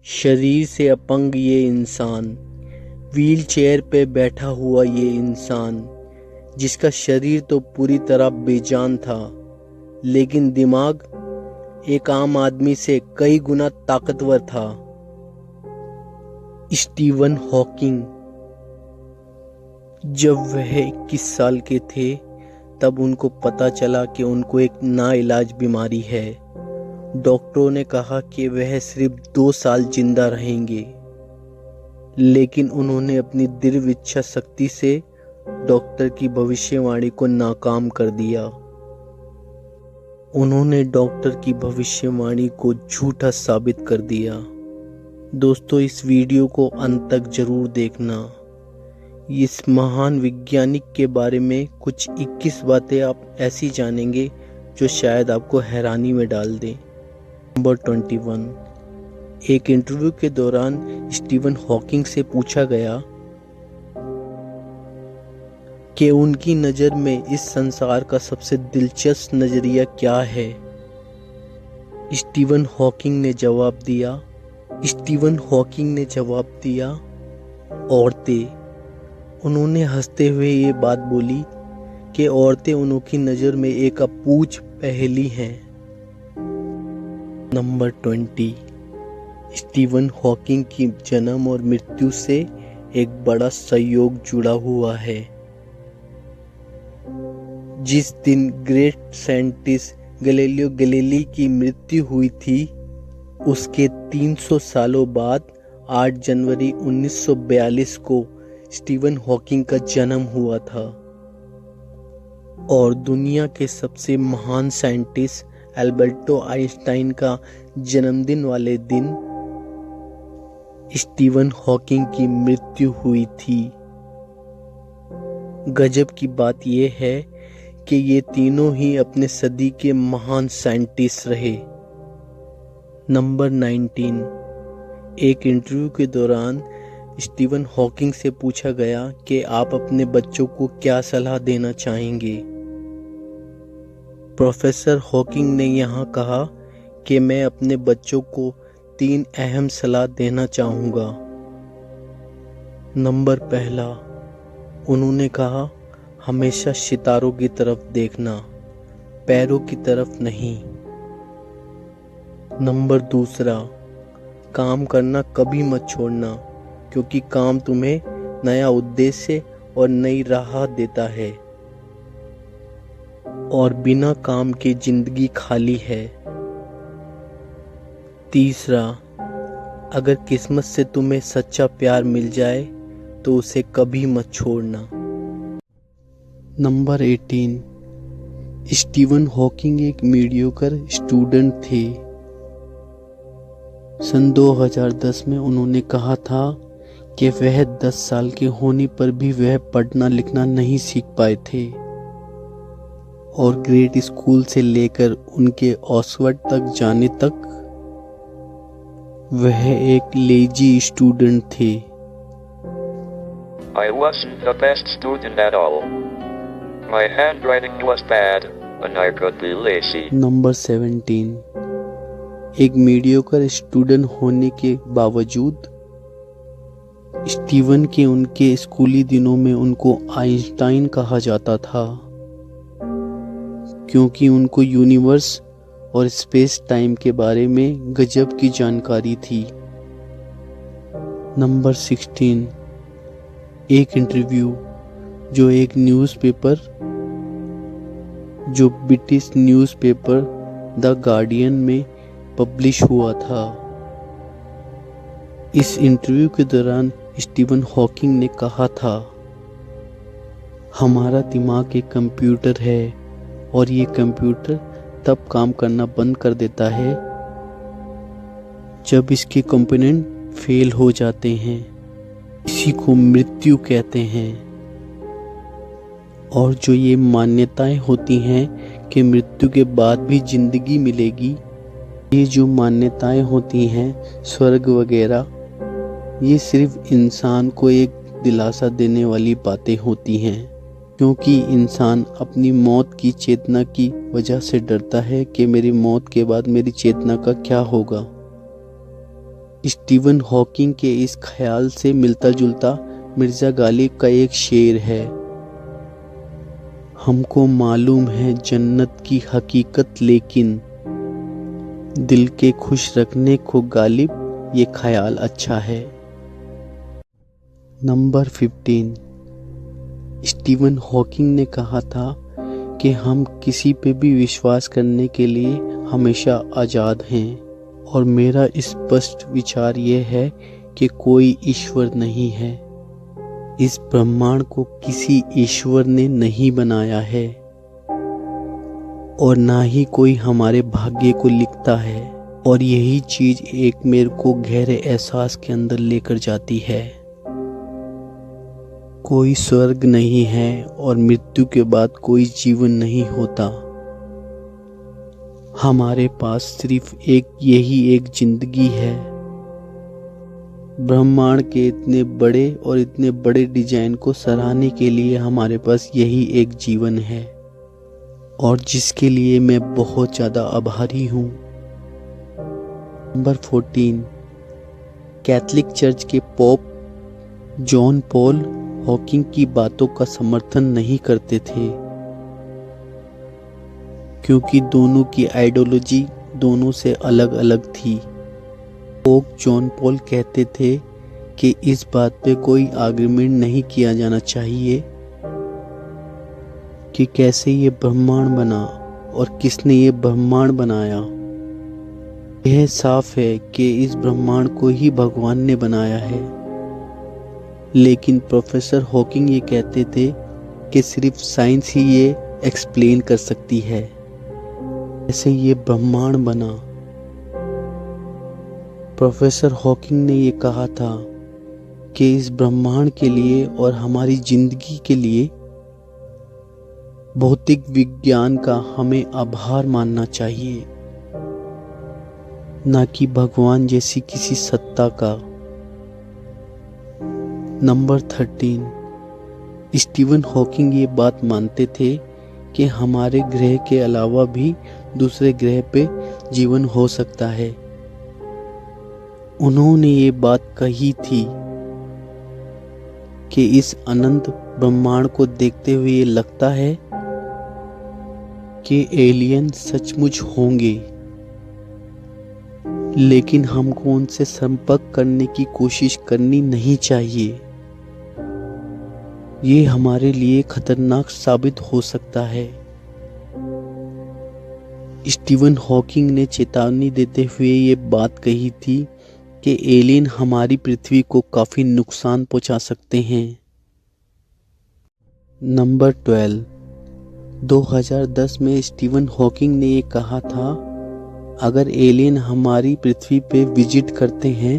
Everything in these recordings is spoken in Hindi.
शरीर से अपंग ये इंसान, व्हील चेयर पे बैठा हुआ ये इंसान, जिसका शरीर तो पूरी तरह बेजान था, लेकिन दिमाग एक आम आदमी से कई गुना ताकतवर था। Steven Hawking. जब वह 21 साल के थे तब उनको पता चला कि उनको एक नाइलाज बीमारी है। डॉक्टरों ने कहा कि वह सिर्फ 2 साल जिंदा रहेंगे, लेकिन उन्होंने अपनी दृढ़ इच्छा शक्ति से डॉक्टर की भविष्यवाणी को नाकाम कर दिया। उन्होंने डॉक्टर की भविष्यवाणी को झूठा साबित कर दिया। दोस्तों, इस वीडियो को अंत तक जरूर देखना। इस महान वैज्ञानिक के बारे में कुछ 21 बातें आप ऐसी जानेंगे जो शायद आपको हैरानी में डाल दें। नंबर 21। एक इंटरव्यू के दौरान स्टीवन हॉकिंग से पूछा गया कि उनकी नज़र में इस संसार का सबसे दिलचस्प नज़रिया क्या है। स्टीवन हॉकिंग ने जवाब दिया, औरतें। उन्होंने हंसते हुए ये बात बोली कि औरतें उनकी नज़र में एक अपूछ पहेली हैं। नंबर 20। स्टीवन हॉकिंग की जन्म और मृत्यु से एक बड़ा संयोग जुड़ा हुआ है। जिस दिन ग्रेट साइंटिस्ट गैलीलियो गैलीली की मृत्यु हुई थी, उसके 300 सालों बाद 8 जनवरी 1942 को स्टीवन हॉकिंग का जन्म हुआ था। और दुनिया के सबसे महान साइंटिस्ट अल्बर्ट आइंस्टाइन का जन्मदिन वाले दिन स्टीवन हॉकिंग की मृत्यु हुई थी। गजब की बात यह है कि ये तीनों ही अपने सदी के महान साइंटिस्ट रहे। नंबर 19। एक इंटरव्यू के दौरान स्टीवन हॉकिंग से पूछा गया कि आप अपने बच्चों को क्या सलाह देना चाहेंगे। प्रोफेसर हॉकिंग ने यहाँ कहा कि मैं अपने बच्चों को 3 अहम सलाह देना चाहूँगा। नंबर 1, उन्होंने कहा, हमेशा सितारों की तरफ देखना, पैरों की तरफ नहीं। नंबर 2, काम करना कभी मत छोड़ना, क्योंकि काम तुम्हें नया उद्देश्य और नई राह देता है, और बिना काम के जिंदगी खाली है। 3, अगर किस्मत से तुम्हें सच्चा प्यार मिल जाए तो उसे कभी मत छोड़ना। नंबर 18। स्टीवन हॉकिंग एक मीडियोकर स्टूडेंट थे। सन 2010 में उन्होंने कहा था कि वह 10 साल के होने पर भी वह पढ़ना लिखना नहीं सीख पाए थे, और ग्रेड स्कूल से लेकर उनके ऑक्सफोर्ड तक जाने तक वह एक लेजी स्टूडेंट थे। I wasn't the best student at all. My handwriting was bad and I could be lazy. Number 17। एक मीडियोकर स्टूडेंट होने के बावजूद स्टीवन के उनके स्कूली दिनों में उनको आइंस्टाइन कहा जाता था, क्योंकि उनको यूनिवर्स और स्पेस टाइम के बारे में गजब की जानकारी थी। नंबर 16। एक इंटरव्यू जो एक न्यूज़पेपर, जो ब्रिटिश न्यूज़पेपर द गार्डियन में पब्लिश हुआ था। इस इंटरव्यू के दौरान स्टीवन हॉकिंग ने कहा था, हमारा दिमाग एक कंप्यूटर है और ये कंप्यूटर तब काम करना बंद कर देता है जब इसके कंपोनेंट फेल हो जाते हैं। इसी को मृत्यु कहते हैं। और जो ये मान्यताएं होती हैं कि मृत्यु के बाद भी जिंदगी मिलेगी, ये जो मान्यताएं होती हैं स्वर्ग वगैरह, ये सिर्फ इंसान को एक दिलासा देने वाली बातें होती हैं, क्योंकि इंसान अपनी मौत की चेतना की वजह से डरता है कि मेरी मौत के बाद मेरी चेतना का क्या होगा। स्टीवन हॉकिंग के इस ख्याल से मिलता जुलता मिर्जा गालिब का एक शेर है, हमको मालूम है जन्नत की हकीकत लेकिन दिल के खुश रखने को गालिब ये ख्याल अच्छा है। नंबर 15, स्टीवन हॉकिंग ने कहा था कि हम किसी पे भी विश्वास करने के लिए हमेशा आज़ाद हैं और मेरा स्पष्ट विचार यह है कि कोई ईश्वर नहीं है। इस ब्रह्मांड को किसी ईश्वर ने नहीं बनाया है और ना ही कोई हमारे भाग्य को लिखता है, और यही चीज एक मेरे को गहरे एहसास के अंदर लेकर जाती है। कोई स्वर्ग नहीं है और मृत्यु के बाद कोई जीवन नहीं होता। हमारे पास सिर्फ यही एक जिंदगी है। ब्रह्मांड के इतने बड़े और इतने बड़े डिजाइन को सराहने के लिए हमारे पास यही एक जीवन है और जिसके लिए मैं बहुत ज़्यादा आभारी हूँ। नंबर 14, कैथोलिक चर्च के पोप जॉन पॉल हॉकिंग की बातों का समर्थन नहीं करते थे क्योंकि दोनों की आइडियोलॉजी दोनों से अलग अलग थी। पोप जॉन पॉल कहते थे कि इस बात पे कोई आर्गुमेंट नहीं किया जाना चाहिए कि कैसे ये ब्रह्मांड बना और किसने ये ब्रह्मांड बनाया। यह साफ है कि इस ब्रह्मांड को ही भगवान ने बनाया है, लेकिन प्रोफेसर हॉकिंग ये कहते थे कि सिर्फ साइंस ही ये एक्सप्लेन कर सकती है कैसे ये ब्रह्मांड बना। प्रोफेसर हॉकिंग ने ये कहा था कि इस ब्रह्मांड के लिए और हमारी जिंदगी के लिए भौतिक विज्ञान का हमें आभार मानना चाहिए, ना कि भगवान जैसी किसी सत्ता का। नंबर 13, स्टीवन हॉकिंग ये बात मानते थे कि हमारे ग्रह के अलावा भी दूसरे ग्रह पे जीवन हो सकता है। उन्होंने ये बात कही थी कि इस अनंत ब्रह्मांड को देखते हुए ये लगता है कि एलियन सचमुच होंगे, लेकिन हमको उनसे संपर्क करने की कोशिश करनी नहीं चाहिए। ये हमारे लिए खतरनाक साबित हो सकता है। स्टीवन हॉकिंग ने चेतावनी देते हुए ये बात कही थी कि एलियन हमारी पृथ्वी को काफी नुकसान पहुंचा सकते हैं। नंबर 12, 2010 में स्टीवन हॉकिंग ने ये कहा था, अगर एलियन हमारी पृथ्वी पे विजिट करते हैं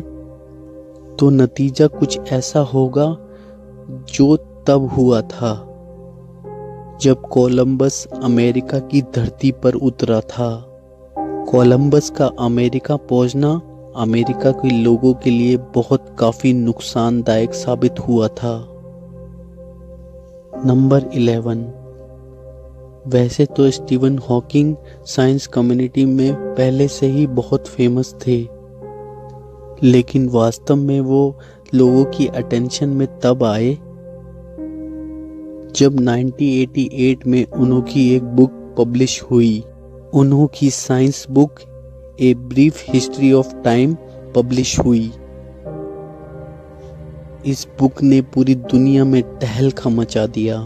तो नतीजा कुछ ऐसा होगा जो तब हुआ था जब कोलंबस अमेरिका की धरती पर उतरा था। कोलंबस का अमेरिका पहुंचना अमेरिका के लोगों के लिए बहुत काफी नुकसानदायक साबित हुआ था। नंबर 11, वैसे तो स्टीवन हॉकिंग साइंस कम्युनिटी में पहले से ही बहुत फेमस थे, लेकिन वास्तव में वो लोगों की अटेंशन में तब आए जब 1988 में उनकी एक बुक पब्लिश हुई। उनकी science book a brief history of time publish हुई। इस बुक ने पूरी दुनिया में तहलका मचा दिया।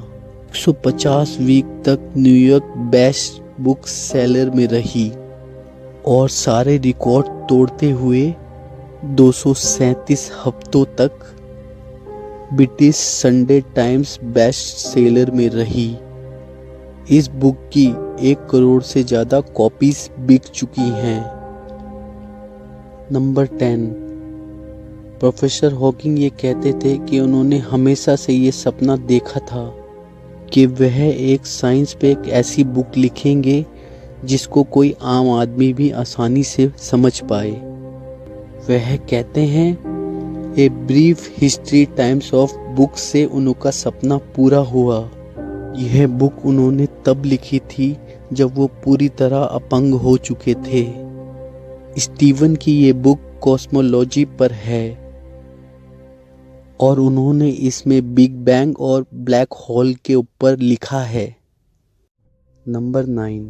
150 वीक तक न्यूयॉर्क बेस्ट बुक सेलर में रही और सारे रिकॉर्ड तोड़ते हुए 237 हफ्तों तक British Sunday times best seller में रही। इस बुक की 1 करोड़ से ज्यादा कॉपीज बिक चुकी हैं। नंबर 10, प्रोफेसर हॉकिंग ये कहते थे कि उन्होंने हमेशा से ये सपना देखा था कि वह एक साइंस पे एक ऐसी बुक लिखेंगे जिसको कोई आम आदमी भी आसानी से समझ पाए। वह कहते हैं a brief history times of book से उनका सपना पूरा हुआ। यह बुक उन्होंने तब लिखी थी जब वो पूरी तरह अपंग हो चुके थे। स्टीवन की ये बुक कॉस्मोलॉजी पर है और उन्होंने इसमें बिग बैंग और ब्लैक होल के ऊपर लिखा है। नंबर 9,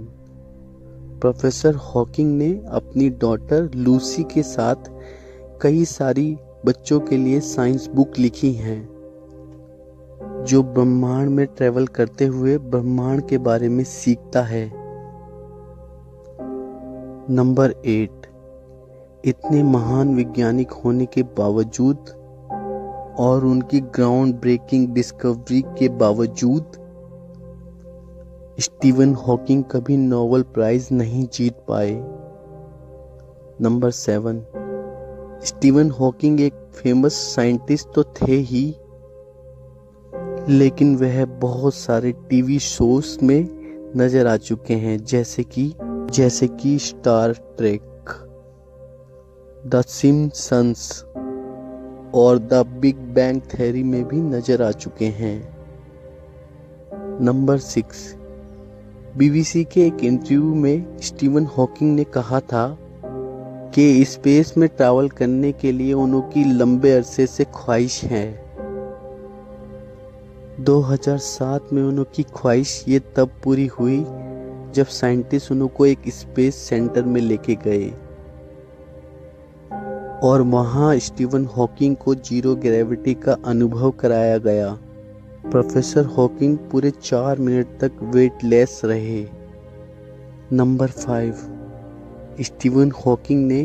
प्रोफेसर हॉकिंग ने अपनी डॉटर लूसी के साथ कई सारी बच्चों के लिए साइंस बुक लिखी हैं जो ब्रह्मांड में ट्रेवल करते हुए ब्रह्मांड के बारे में सीखता है। नंबर 8, इतने महान वैज्ञानिक होने के बावजूद और उनकी ग्राउंड ब्रेकिंग डिस्कवरी के बावजूद स्टीवन हॉकिंग कभी नोबेल प्राइज नहीं जीत पाए। नंबर 7, स्टीवन हॉकिंग एक फेमस साइंटिस्ट तो थे ही, लेकिन वह बहुत सारे टीवी शोज में नजर आ चुके हैं जैसे कि स्टार ट्रेक, द सिम्पसंस और द बिग बैंग थ्योरी में भी नजर आ चुके हैं। नंबर 6, बीबीसी के एक इंटरव्यू में स्टीवन हॉकिंग ने कहा था कि स्पेस में ट्रैवल करने के लिए उनकी लंबे अरसे से ख्वाहिश है। 2007 में उनकी ख्वाहिश ये तब पूरी हुई जब साइंटिस्ट उनको एक स्पेस सेंटर में लेके गए और वहां स्टीवन हॉकिंग को जीरो ग्रेविटी का अनुभव कराया गया। प्रोफेसर हॉकिंग पूरे 4 मिनट तक वेटलेस रहे। नंबर 5, स्टीवन हॉकिंग ने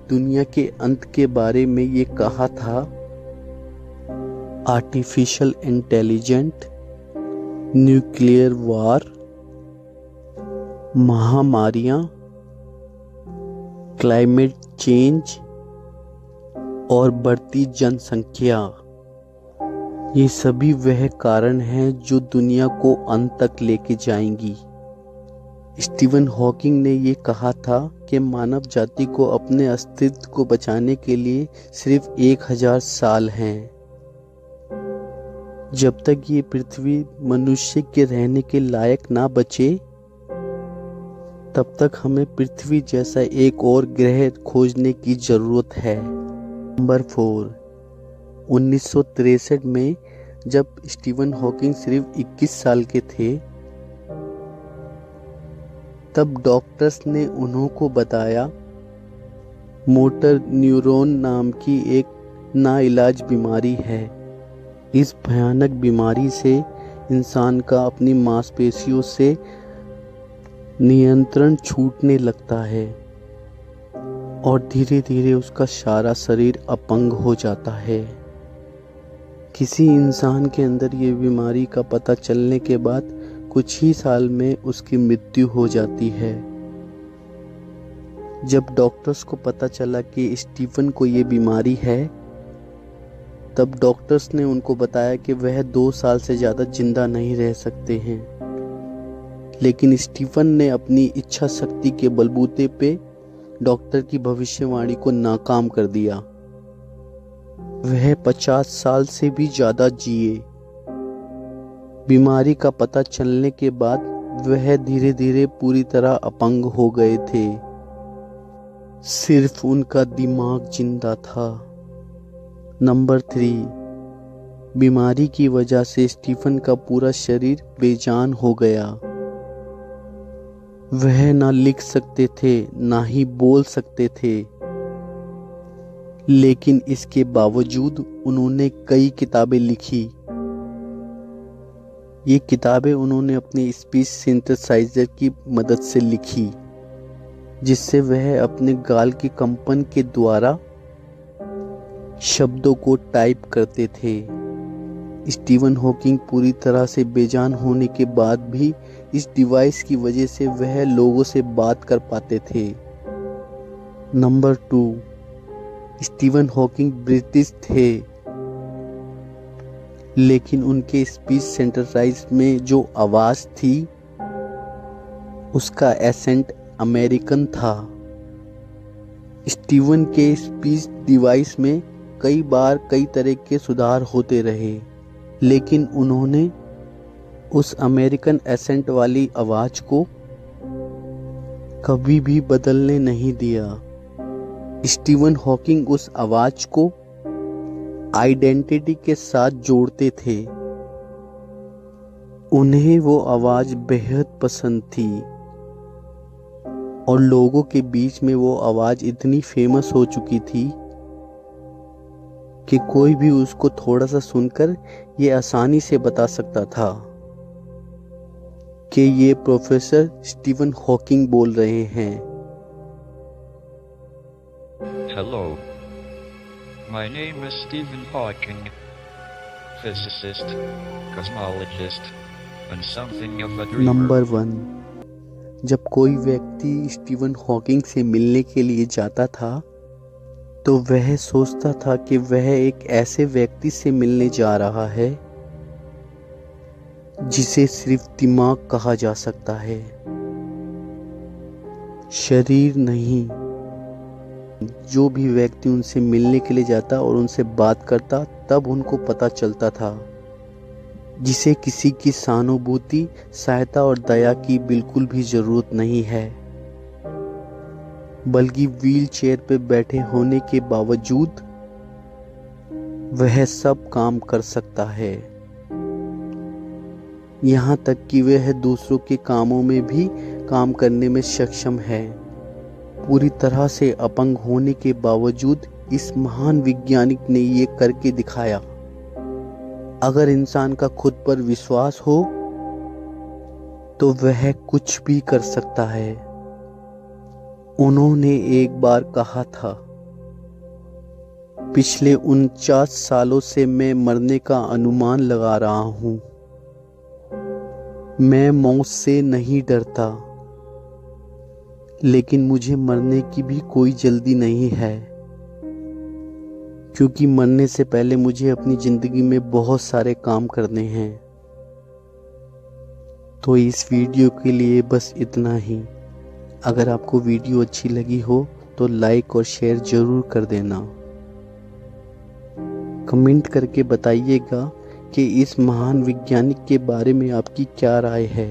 दुनिया के अंत के बारे में ये कहा था, आर्टिफिशियल इंटेलिजेंट, न्यूक्लियर वार, महामारियां, क्लाइमेट चेंज और बढ़ती जनसंख्या, ये सभी वह कारण हैं जो दुनिया को अंत तक लेके जाएंगी। स्टीवन हॉकिंग ने ये कहा था कि मानव जाति को अपने अस्तित्व को बचाने के लिए सिर्फ 1000 साल हैं। जब तक ये पृथ्वी मनुष्य के रहने के लायक ना बचे, तब तक हमें पृथ्वी जैसा एक और ग्रह खोजने की जरूरत है। नंबर 4, 1963 में जब स्टीवन हॉकिंग सिर्फ 21 साल के थे, तब डॉक्टर्स ने उनको बताया मोटर न्यूरॉन नाम की एक नाइलाज बीमारी है। इस भयानक बीमारी से इंसान का अपनी मांसपेशियों से नियंत्रण छूटने लगता है और धीरे धीरे उसका सारा शरीर अपंग हो जाता है। किसी इंसान के अंदर ये बीमारी का पता चलने के बाद कुछ ही साल में उसकी मृत्यु हो जाती है। जब डॉक्टर्स को पता चला कि स्टीफन को ये बीमारी है, तब डॉक्टर्स ने उनको बताया कि वह 2 साल से ज़्यादा जिंदा नहीं रह सकते हैं। लेकिन स्टीफन ने अपनी इच्छा शक्ति के बलबूते पे डॉक्टर की भविष्यवाणी को नाकाम कर दिया। वह 50 साल से भी ज़्यादा जिए। बीमारी का पता चलने के बाद वह धीरे धीरे पूरी तरह अपंग हो गए थे। सिर्फ उनका दिमाग जिंदा था। नंबर 3, बीमारी की वजह से स्टीफन का पूरा शरीर बेजान हो गया। वह ना लिख सकते थे, ना ही बोल सकते थे, लेकिन इसके बावजूद उन्होंने कई किताबें लिखी। ये किताबें उन्होंने अपने स्पीच सिंथेसाइजर की मदद से लिखी, जिससे वह अपने गाल के कंपन के द्वारा शब्दों को टाइप करते थे। स्टीवन हॉकिंग पूरी तरह से बेजान होने के बाद भी इस डिवाइस की वजह से वह लोगों से बात कर पाते थे। नंबर 2, स्टीवन हॉकिंग ब्रिटिश थे, लेकिन उनके स्पीच सेंटराइज में जो आवाज थी उसका एसेंट अमेरिकन था। स्टीवन के स्पीच डिवाइस में कई बार कई तरह के सुधार होते रहे, लेकिन उन्होंने उस अमेरिकन एसेंट वाली आवाज को कभी भी बदलने नहीं दिया। स्टीवन हॉकिंग उस आवाज को आइडेंटिटी के साथ जोड़ते थे। उन्हें वो आवाज बेहद पसंद थी और लोगों के बीच में वो आवाज इतनी फेमस हो चुकी थी कि कोई भी उसको थोड़ा सा सुनकर ये आसानी से बता सकता था कि ये प्रोफेसर स्टीवन हॉकिंग बोल रहे हैं। Hello. My name is Stephen Hawking, physicist, cosmologist, and something of a dreamer. Number 1, जब कोई व्यक्ति स्टीवन हॉकिंग से मिलने के लिए जाता था तो वह सोचता था कि वह एक ऐसे व्यक्ति से मिलने जा रहा है जिसे सिर्फ दिमाग कहा जा सकता है, शरीर नहीं। जो भी व्यक्ति उनसे मिलने के लिए जाता और उनसे बात करता तब उनको पता चलता था जिसे किसी की सहानुभूति, सहायता और दया की बिल्कुल भी जरूरत नहीं है, बल्कि व्हील चेयर पर बैठे होने के बावजूद वह सब काम कर सकता है। यहाँ तक कि वह दूसरों के कामों में भी काम करने में सक्षम है। पूरी तरह से अपंग होने के बावजूद इस महान वैज्ञानिक ने ये करके दिखाया। अगर इंसान का खुद पर विश्वास हो तो वह कुछ भी कर सकता है। उन्होंने एक बार कहा था, पिछले 49 सालों से मैं मरने का अनुमान लगा रहा हूं। मैं मौत से नहीं डरता, लेकिन मुझे मरने की भी कोई जल्दी नहीं है, क्योंकि मरने से पहले मुझे अपनी जिंदगी में बहुत सारे काम करने हैं। तो इस वीडियो के लिए बस इतना ही। अगर आपको वीडियो अच्छी लगी हो तो लाइक और शेयर जरूर कर देना। कमेंट करके बताइएगा कि इस महान वैज्ञानिक के बारे में आपकी क्या राय है।